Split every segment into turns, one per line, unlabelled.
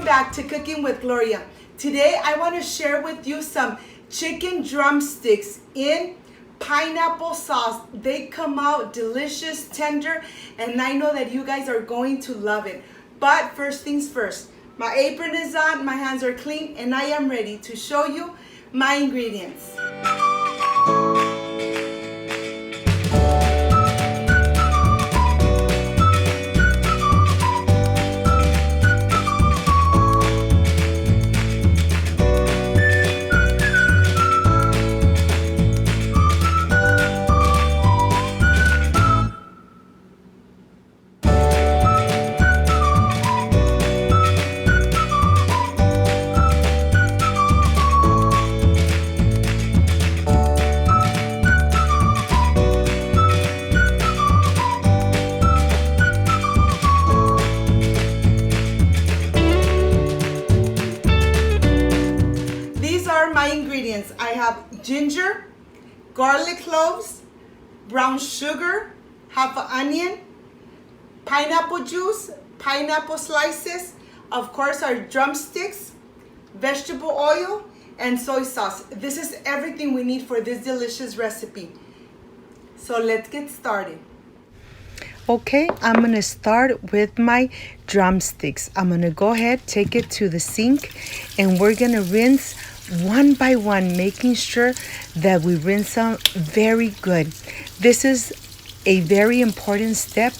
Welcome back to Cooking with Gloria. Today I want to share with you some chicken drumsticks in pineapple sauce. They come out delicious, tender, and I know that you guys are going to love it. But first things first, my apron is on, my hands are clean, and I am ready to show you my ingredients. My ingredients: I have ginger, garlic cloves, brown sugar, half an onion, pineapple juice, pineapple slices, of course our drumsticks, vegetable oil, and soy sauce. This is everything we need for this delicious recipe. So let's get started. Okay, I'm gonna start with my drumsticks. I'm gonna go ahead, take it to the sink, and we're gonna rinse one by one, making sure that we rinse them very good. This is a very important step.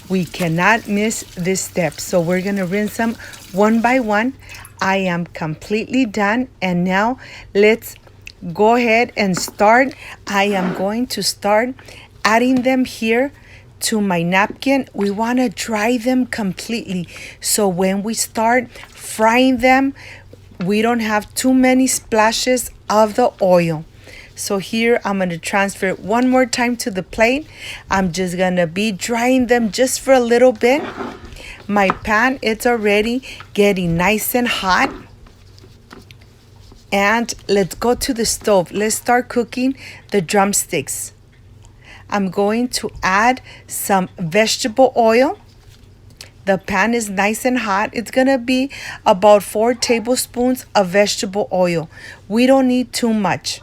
We cannot miss this step. So we're gonna rinse them one by one. I am completely done, and now let's go ahead and start. I am going to start adding them here to my napkin. We want to dry them completely, so when we start frying them, we don't have too many splashes of the oil. So here I'm going to transfer it one more time to the plate. I'm just going to be drying them just for a little bit. My pan, it's already getting nice and hot. And let's go to the stove. Let's start cooking the drumsticks. I'm going to add some vegetable oil. The pan is nice and hot. It's gonna be about 4 tablespoons of vegetable oil. We don't need too much.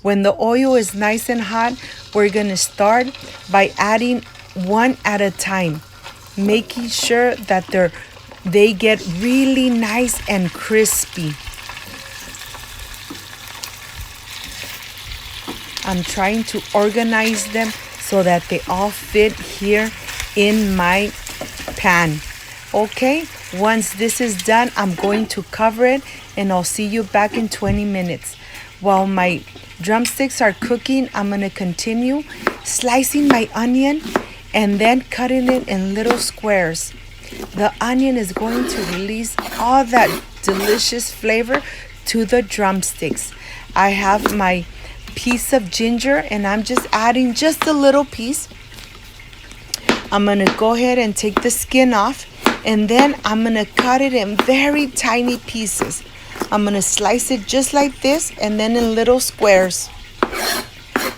When the oil is nice and hot, we're gonna start by adding one at a time, making sure that they get really nice and crispy. I'm trying to organize them so that they all fit here in my pan. Okay, once this is done, I'm going to cover it, and I'll see you back in 20 minutes. While my drumsticks are cooking, I'm going to continue slicing my onion and then cutting it in little squares. The onion is going to release all that delicious flavor to the drumsticks. I have my piece of ginger, and I'm just adding just a little piece. I'm going to go ahead and take the skin off, and then I'm going to cut it in very tiny pieces. I'm going to slice it just like this, and then in little squares.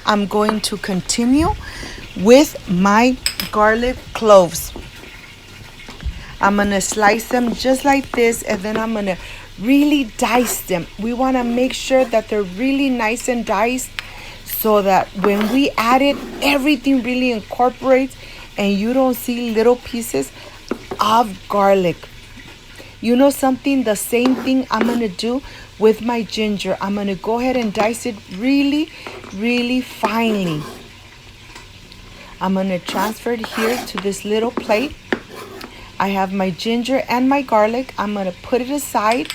I'm going to continue with my garlic cloves. I'm going to slice them just like this, and then I'm going to really dice them. We want to make sure that they're really nice and diced, so that when we add it, everything really incorporates and you don't see little pieces of garlic. You know something? The same thing I'm going to do with my ginger. I'm going to go ahead and dice it really, really finely. I'm going to transfer it here to this little plate. I have my ginger and my garlic. I'm going to put it aside,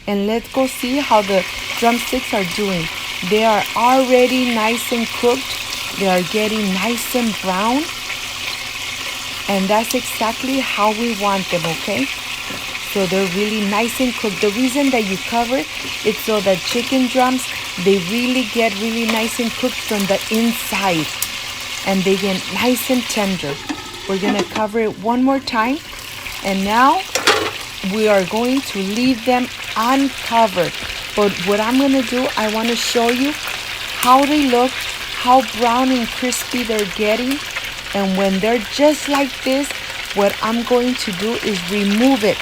and let's go see how the drumsticks are doing. They are already nice and cooked. They are getting nice and brown. And that's exactly how we want them, okay? So they're really nice and cooked. The reason that you cover it is so that chicken drums, they really get really nice and cooked from the inside. And they get nice and tender. We're gonna cover it one more time. And now we are going to leave them uncovered. But what I'm gonna do, I wanna show you how they look, how brown and crispy they're getting. And when they're just like this, what I'm going to do is remove it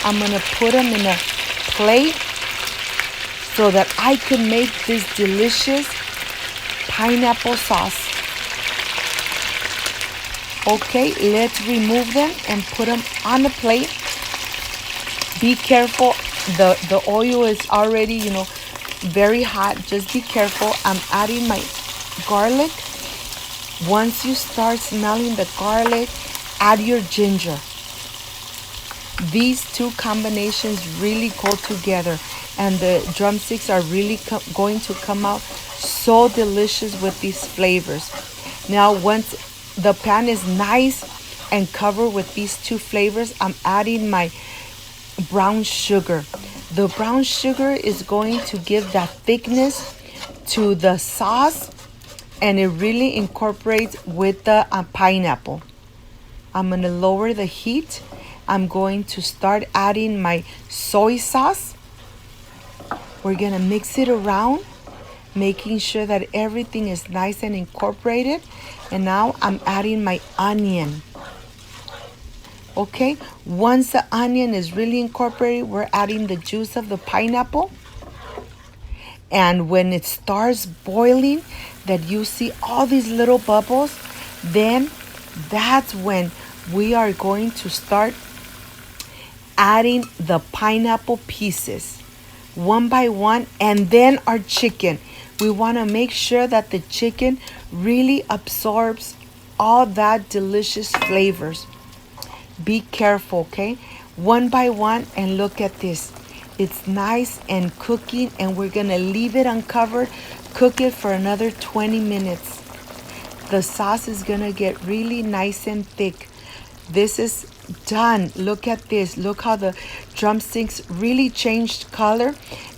I'm gonna put them in a plate so that I can make this delicious pineapple sauce. Okay, let's remove them and put them on a plate. Be careful, the oil is already, very hot. Just be careful. I'm adding my garlic. Once you start smelling the garlic, add your ginger. These two combinations really go together, and the drumsticks are really going to come out so delicious with these flavors. Now, once the pan is nice and covered with these two flavors, I'm adding my brown sugar. The brown sugar is going to give that thickness to the sauce, and it really incorporates with the pineapple. I'm going to lower the heat. I'm going to start adding my soy sauce. We're going to mix it around, making sure that everything is nice and incorporated. And now I'm adding my onion. Okay, once the onion is really incorporated, we're adding the juice of the pineapple. And when it starts boiling, that you see all these little bubbles, then that's when we are going to start adding the pineapple pieces one by one, and then our chicken. We want to make sure that the chicken really absorbs all that delicious flavors. Be careful, okay? One by one, and look at this. It's nice and cooking, and we're gonna leave it uncovered, cook it for another 20 minutes. The sauce is gonna get really nice and thick. This is done. Look at this. Look how the drumsticks really changed color,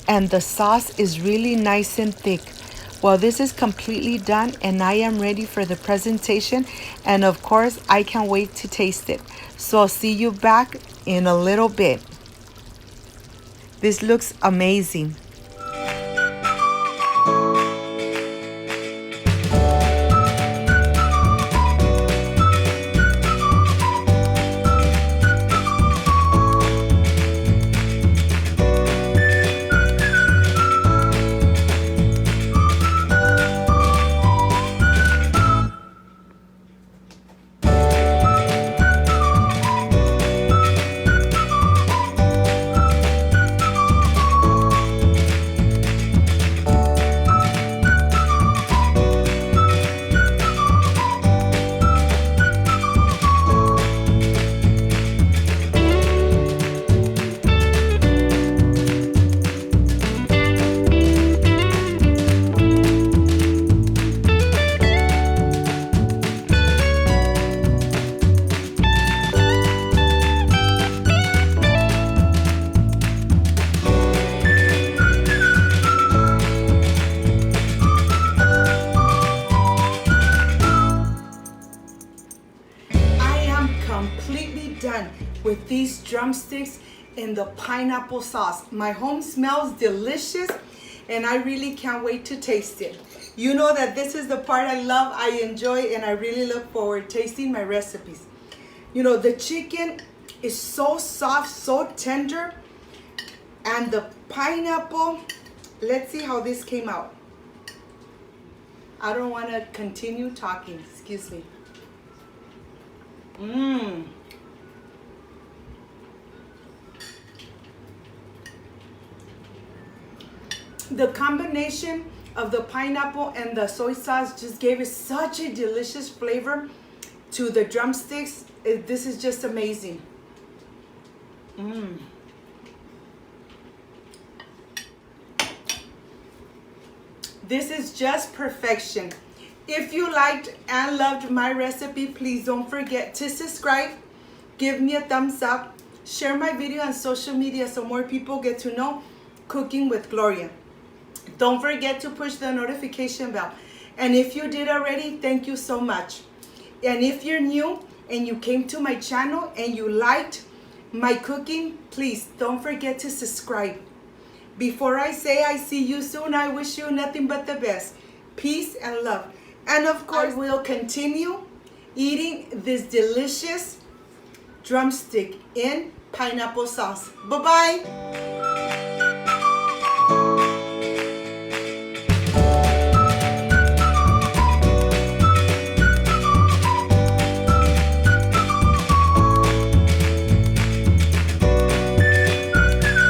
and the sauce is really nice and thick. Well, this is completely done, and I am ready for the presentation. And of course, I can't wait to taste it. So I'll see you back in a little bit. This looks amazing. Completely done with these drumsticks in the pineapple sauce. My home smells delicious, and I really can't wait to taste it. You know that this is the part I love, I enjoy, and I really look forward to tasting my recipes. The chicken is so soft, so tender, and the pineapple, let's see how this came out. I don't want to continue talking, excuse me. The combination of the pineapple and the soy sauce just gave it such a delicious flavor to the drumsticks. This is just amazing. This is just perfection. If you liked and loved my recipe, please don't forget to subscribe, give me a thumbs up, share my video on social media so more people get to know Cooking with Gloria. Don't forget to push the notification bell. And if you did already, thank you so much. And if you're new and you came to my channel and you liked my cooking, please don't forget to subscribe. Before I say I see you soon, I wish you nothing but the best. Peace and love. And of course, I will continue eating this delicious drumstick in pineapple sauce. Bye-bye.